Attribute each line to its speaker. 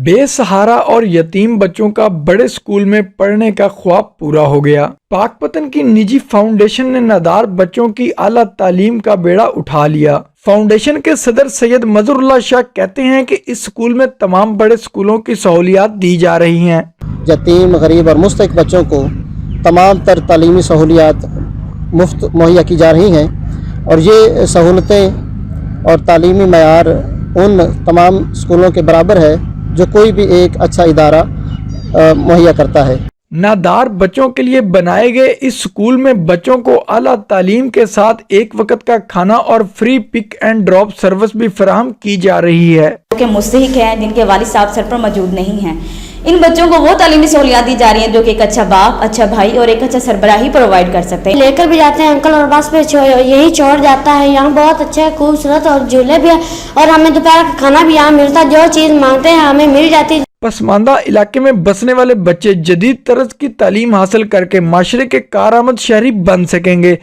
Speaker 1: بے سہارا اور یتیم بچوں کا بڑے اسکول میں پڑھنے کا خواب پورا ہو گیا۔ پاک پتن کی نجی فاؤنڈیشن نے نادار بچوں کی اعلیٰ تعلیم کا بیڑا اٹھا لیا۔ فاؤنڈیشن کے صدر سید مظہر اللہ شاہ کہتے ہیں کہ اس اسکول میں تمام بڑے اسکولوں کی سہولیات دی جا رہی ہیں۔
Speaker 2: یتیم، غریب اور مستحق بچوں کو تمام تر تعلیمی سہولیات مفت مہیا کی جا رہی ہیں، اور یہ سہولتیں اور تعلیمی معیار ان تمام اسکولوں کے برابر ہے جو کوئی بھی ایک اچھا ادارہ مہیا کرتا ہے۔
Speaker 1: نادار بچوں کے لیے بنائے گئے اس اسکول میں بچوں کو اعلیٰ تعلیم کے ساتھ ایک وقت کا کھانا اور free pick and drop service بھی فراہم کی جا رہی ہے۔
Speaker 3: کہ مستحق ہیں، جن کے والد صاحب سر پر موجود نہیں ہیں، ان بچوں کو وہ تعلیمی سہولیات دی جا رہی ہیں جو کہ ایک اچھا باپ، اچھا بھائی اور ایک اچھا سربراہی پرووائڈ کر سکتے ہیں۔
Speaker 4: لے کر بھی جاتے ہیں انکل، اور بس پہ یہی چھوڑ جاتا ہے۔ یہاں بہت اچھے خوبصورت اور جھولے بھی ہیں، اور ہمیں دوپہر کا کھانا بھی یہاں ملتا ہے، جو چیز مانگتے ہیں ہمیں مل جاتی ہے۔
Speaker 1: پسماندہ علاقے میں بسنے والے بچے جدید طرز کی تعلیم حاصل کر کے معاشرے کے کارآمد شہری بن سکیں گے۔